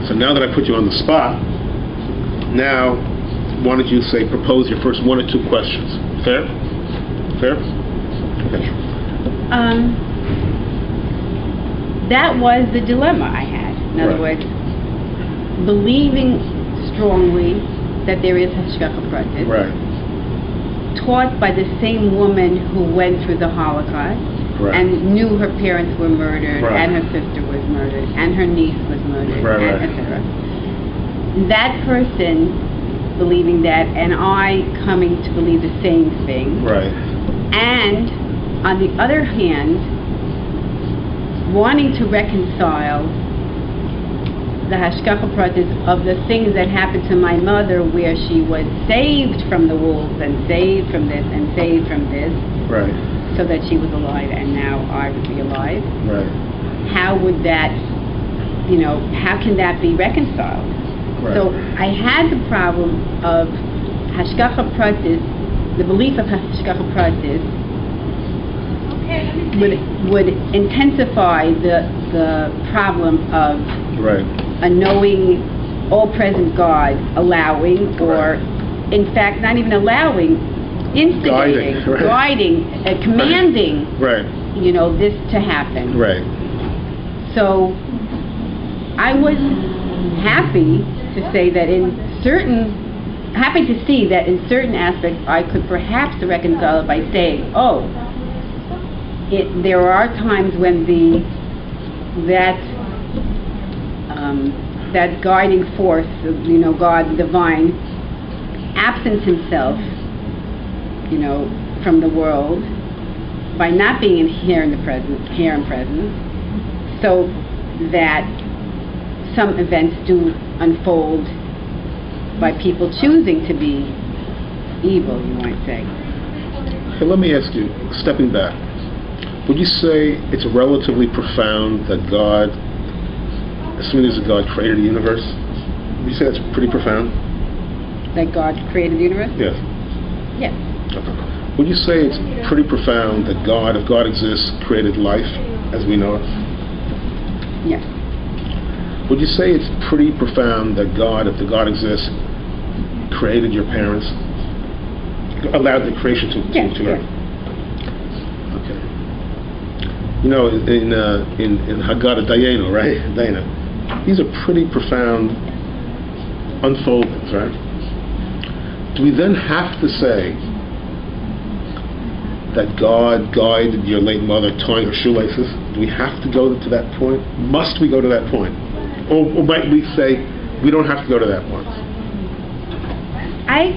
So now that I put you on the spot, now why don't you propose your first 1 or 2 questions? Fair? Fair? Okay. That was the dilemma I had. In other words, believing strongly that there is Hashgacha Pratis, taught by the same woman who went through the Holocaust and knew her parents were murdered, and her sister was murdered, and her niece was murdered, and etc. That person believing that, and I coming to believe the same thing. And on the other hand, wanting to reconcile the Hashgacha Pratis of the things that happened to my mother, where she was saved from the wolves and saved from this and saved from this, so that she was alive and now I would be alive. How would that, how can that be reconciled? So I had the problem of Hashgacha Pratis, the belief of Hashgacha Pratis would intensify the problem of a knowing, all-present God allowing, or in fact not even allowing, instigating, guiding, commanding, this to happen. So I was happy to say that happy to see that in certain aspects I could perhaps reconcile it by saying, there are times when that guiding force of God, the divine, absents himself from the world by not being here in presence, so that some events do unfold by people choosing to be evil, you might say. Hey, let me ask you, stepping back, would you say it's relatively profound that God, as soon as God created the universe, would you say that's pretty profound? That God created the universe? Yes. Yes. Okay. Would you say it's pretty profound that God, if God exists, created life as we know it? Yes. Would you say it's pretty profound that God, if the God exists, created your parents, allowed the creation to occur? Okay. In Haggadah Dayenu, right? Dana. These are pretty profound unfoldings, right? Do we then have to say that God guided your late mother tying her shoelaces? Do we have to go to that point? Must we go to that point? Or might we say we don't have to go to that point? I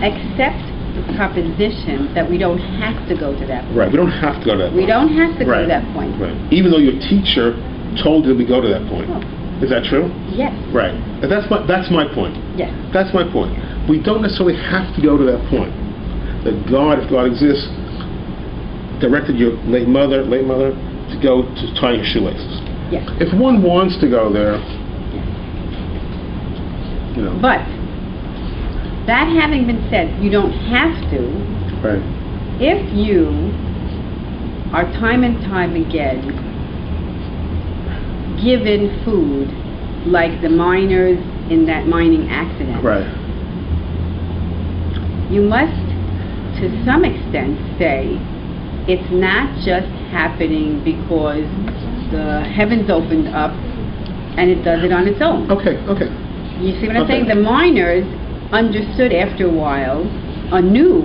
accept the proposition that we don't have to go to that point. Right, we don't have to go to that point. We don't have to go to that point. Right. Even though your teacher told you we go to that point. Is that true? Yes. Right. And that's my point. Yes. That's my point. We don't necessarily have to go to that point. That God, if God exists, directed your late mother to go to tie your shoelaces. Yes. If one wants to go there, But that having been said, you don't have to. Right. If you are time and time again given food, like the miners in that mining accident, you must, to some extent, say it's not just happening because the heavens opened up and it does it on its own. Okay. You see what I'm saying? The miners understood after a while, knew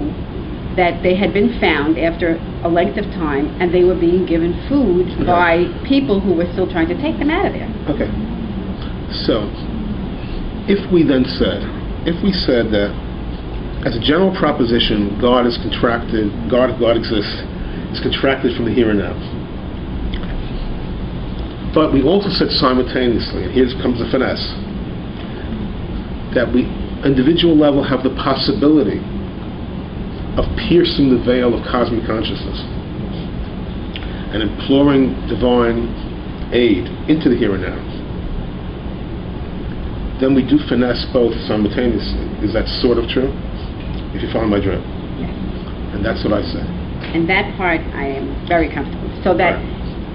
that they had been found after a length of time, and they were being given food by people who were still trying to take them out of there. Okay. So, if we said that as a general proposition, God is contracted, God exists, is contracted from the here and now. But we also said simultaneously, and here comes the finesse, that we, individual level, have the possibility of piercing the veil of cosmic consciousness and imploring divine aid into the here and now. Then we do finesse both simultaneously. Is that sort of true? If you follow my drift. Yes. And that's what I say. And that part I am very comfortable. So that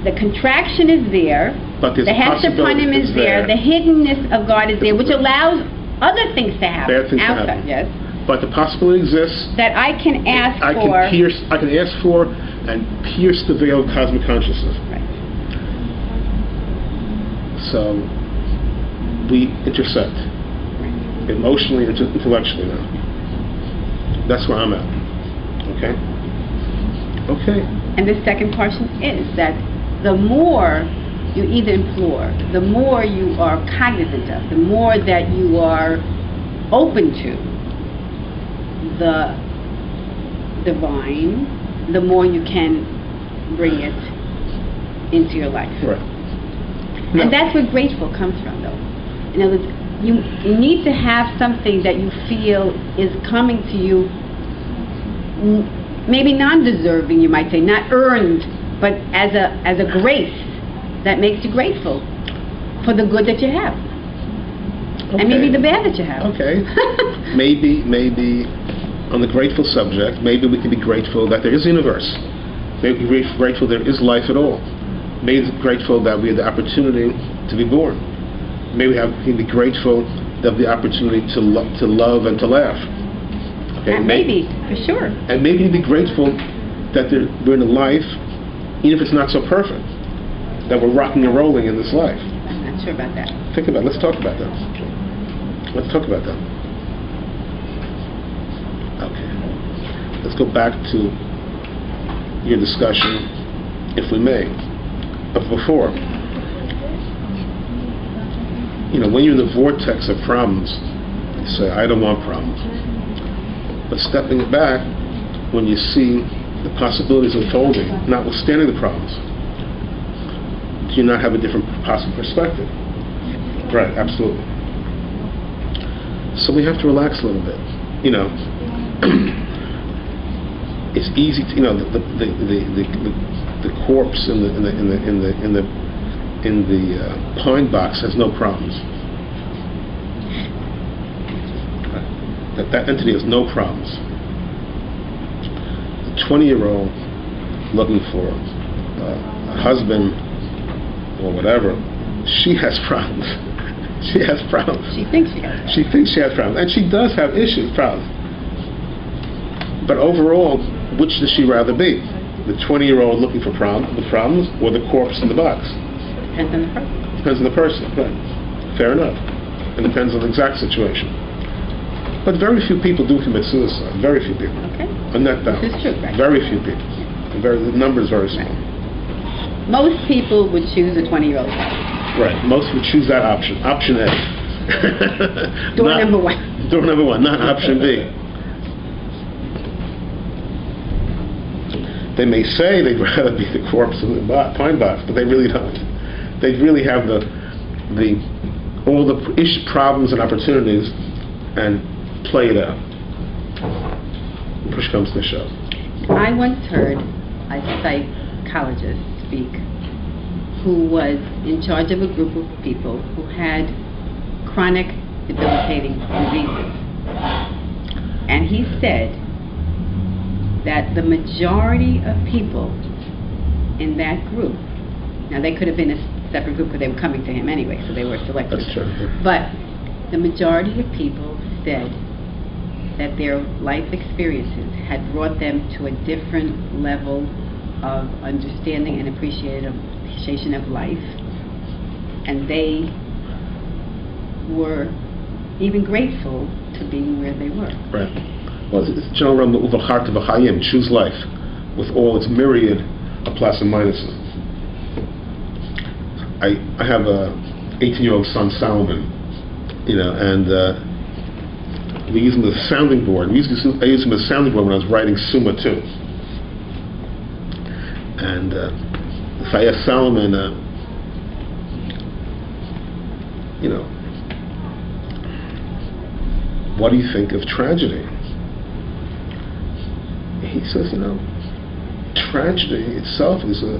the contraction is there, But there's the heshtaponim is there. The hiddenness of God is there, which allows other things to happen. Bad things to happen. Yes. But the possibility exists that I can ask I can ask for and pierce the veil of cosmic consciousness. Right. So we intersect emotionally and intellectually now. That's where I'm at. Okay? Okay. And the second portion is that the more you either implore, the more you are cognizant of, the more that you are open to the divine, the more you can bring it into your life. Right. And that's where grateful comes from, though. In other words, you need to have something that you feel is coming to you, maybe non-deserving, you might say, not earned, but as a grace that makes you grateful for the good that you have. Okay. And maybe the bad that you have. Okay. maybe on the grateful subject, maybe we can be grateful that there is a universe. Maybe we can be grateful there is life at all. Maybe we're grateful that we had the opportunity to be born. Maybe we can be grateful that we have the opportunity to love and to laugh. Okay? Maybe, for sure. And maybe be grateful that we're in a life, even if it's not so perfect, that we're rocking and rolling in this life. I'm not sure about that. Think about it. Let's talk about that. Let's talk about that. Okay. Let's go back to your discussion, if we may, of before. You know, when you're in the vortex of problems, you say, I don't want problems. But stepping back, when you see the possibilities unfolding, notwithstanding the problems, do you not have a different possible perspective? Right, absolutely. So we have to relax a little bit. You know, it's easy to, you know, the corpse in the pine box has no problems. That entity has no problems. The 20-year-old looking for a husband or whatever, she has problems. She has problems. She thinks she has problems. She thinks she has problems. And she does have problems. But overall, which does she rather be? The 20-year-old looking for problems, or the corpse in the box? Depends on the person. Depends on the person, right. Fair enough. It depends on the exact situation. But very few people do commit suicide. Very few people. Okay. A net balance. This is true, right? Very few people. The number is very small. Right. Most people would choose a 20-year-old. Right. Most would choose that option. Option A. Number one. Door number one, not option B. They may say they'd rather be the corpse in the pine box, but they really don't. They really have all the problems and opportunities and play it out. Push comes to shove. I once heard a psychologist speak who was in charge of a group of people who had chronic debilitating diseases. And he said that the majority of people in that group, now they could have been a separate group because they were coming to him anyway, so they were selected. That's true. But the majority of people said that their life experiences had brought them to a different level of understanding and appreciation of life, and they were even grateful to being where they were. Right. Well, it's general realm of v'chayim, choose life, with all its myriad of plus and minuses. I have a 18-year-old son, Solomon, you know, and we use him as a sounding board. I used him as a sounding board when I was writing Summa too. And if I asked Solomon, you know, what do you think of tragedy? He says, you know, tragedy itself is a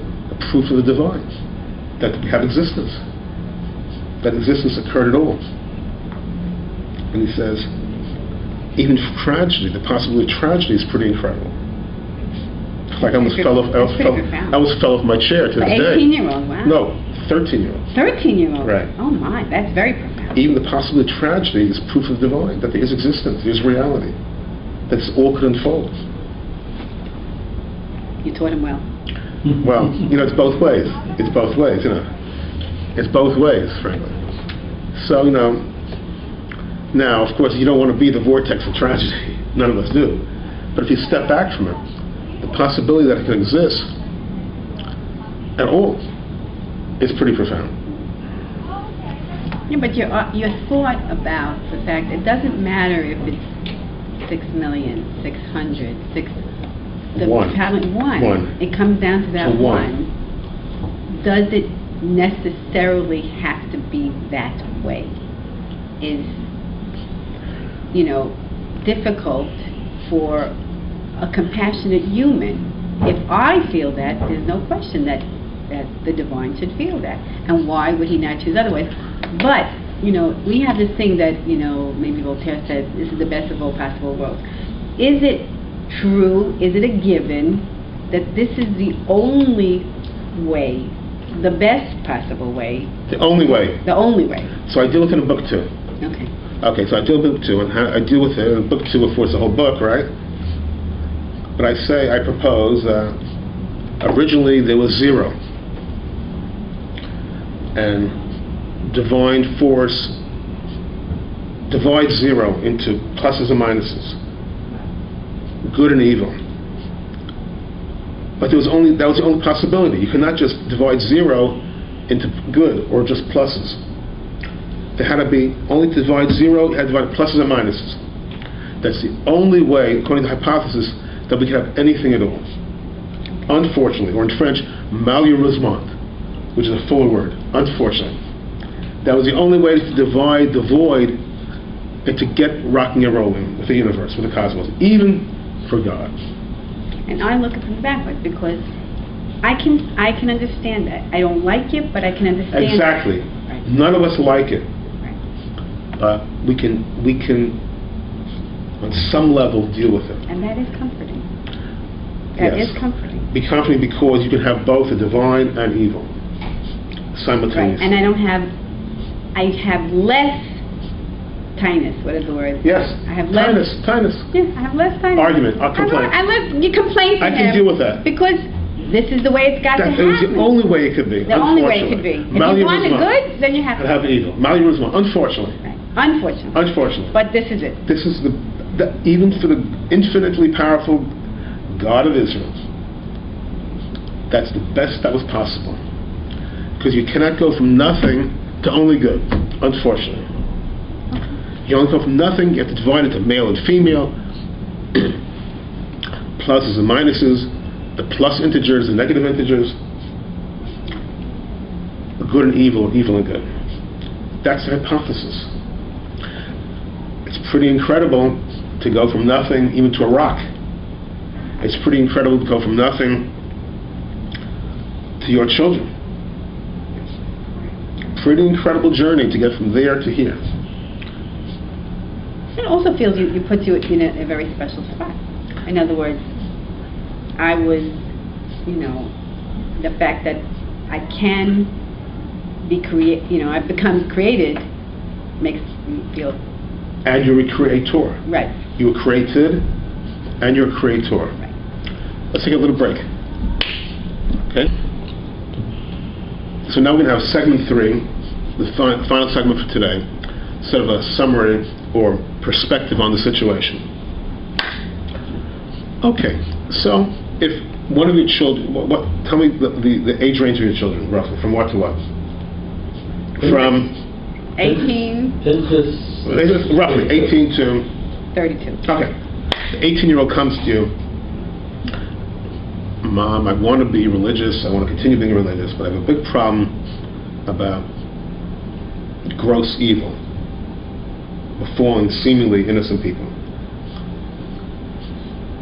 proof of the divine, that we have existence, that existence occurred at all. And he says, even tragedy, the possibility of tragedy is pretty incredible. Like I almost fell off my chair to the day. 18-year-old, wow. No, 13-year-old. 13-year-old? Right. Oh my, that's very profound. Even the possibility of tragedy is proof of the divine, that there is existence, there is reality, that this all could unfold. You taught him well. Well, it's both ways. It's both ways, It's both ways, frankly. So, now, of course, you don't want to be the vortex of tragedy. None of us do. But if you step back from it, the possibility that it can exist at all is pretty profound. Yeah, but your thought about the fact it doesn't matter if it's 6,600,000, one. It comes down to that one. Does it necessarily have to be that way? Is difficult for a compassionate human. If I feel that, there's no question that the divine should feel that. And why would he not choose otherwise? But, we have this thing that, maybe Voltaire said, this is the best of all possible worlds. Is it true, is it a given, that this is the only way, the best possible way? The only way. The only way. So I deal with it in book 2. Okay, so I deal with book 2, and how I deal with it in book 2, of course, the whole book, right? But I propose, originally there was 0. And divine force divides 0 into pluses and minuses, good and evil. But that was the only possibility. You could not just divide 0 into good or just pluses. There had to be, only to divide 0, you had to divide pluses and minuses. That's the only way, according to the hypothesis, that we can have anything at all. Unfortunately, or in French, malheureusement, which is a fuller word, unfortunately. That was the only way to divide the void and to get rocking and rolling with the universe, with the cosmos, even for God. And I look at it backwards because I can understand that. I don't like it, but I can understand it. Exactly. Right. None of us like it. Right. We can, on some level, deal with it. And that is comforting. That is comforting. Be comforting because you can have both the divine and evil simultaneously. Right. And I have less tinus. What is the word? Yes. I have less tinus. Yes, I have less tinus. Argument. I'll complain. You complain to him. I can deal with that. Because this is the way it's got to happen. It was the only way it could be. The only way it could be. If you want the good, then you have to have the evil. Malheureusement. Unfortunately. Right. Unfortunately. But this is it. This is even for the infinitely powerful God of Israel. That's the best that was possible. Because you cannot go from nothing to only good, unfortunately. You only go from nothing, you have to divide into male and female, pluses and minuses, the plus integers and negative integers, good and evil and good. That's the hypothesis. It's pretty incredible to go from nothing even to a rock. It's pretty incredible to go from nothing to your children. Pretty incredible journey to get from there to here. It also feels you puts you in a very special spot. In other words, I was, the fact that I can be I've become created makes me feel. And you're a creator. Right. You were created, and you're a creator. Right. Let's take a little break. Okay. So now we're going to have segment 3, the final segment for today, sort of a summary or perspective on the situation. Okay, so if one of your children, tell me the age range of your children, roughly, from what to what? From 18 roughly 18 to 32. Okay, the 18-year-old comes to you, Mom, I want to be religious, I want to continue being religious, but I have a big problem about gross evil befalling seemingly innocent people.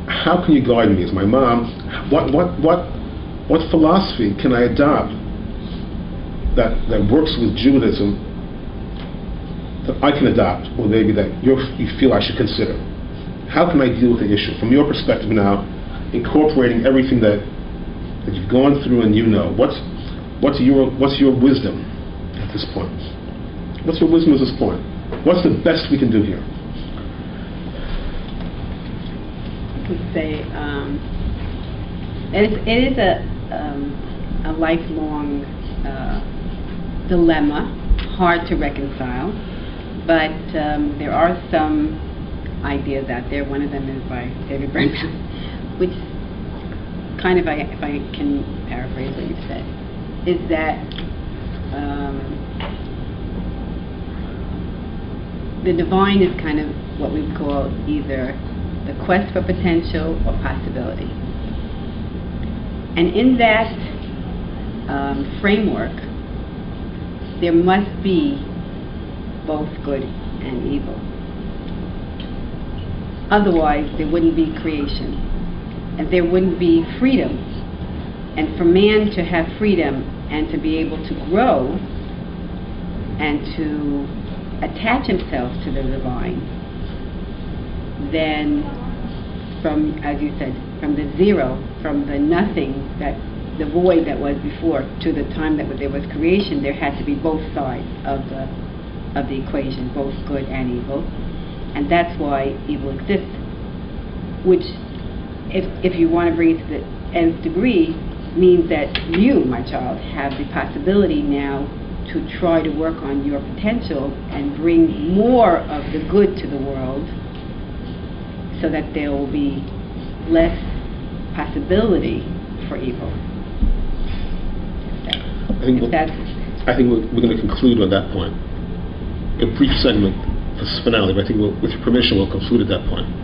How can you guide me as my mom? What philosophy can I adopt that works with Judaism that I can adopt, or maybe that you feel I should consider? How can I deal with the issue from your perspective now, incorporating everything that you've gone through and you know. What's your wisdom at this point? What's your wisdom at this point? What's the best we can do here? I would say it is a lifelong dilemma, hard to reconcile, but there are some ideas out there. One of them is by David Birnbaum, which kind of, if I can paraphrase what you've said, is that the divine is kind of what we call either the quest for potential or possibility. And in that framework, there must be both good and evil. Otherwise, there wouldn't be creation, and there wouldn't be freedom. And for man to have freedom and to be able to grow and to attach himself to the divine, then from, as you said, from the zero, from the nothing, that the void that was before, to the time that there was creation, there had to be both sides of the equation, both good and evil. And that's why evil exists, which, if you want to bring it to the nth degree, means that you, my child, have the possibility now to try to work on your potential and bring more of the good to the world, so that there will be less possibility for evil. I think we're going to conclude on that point. A brief segment for finale, but I think with your permission we'll conclude at that point.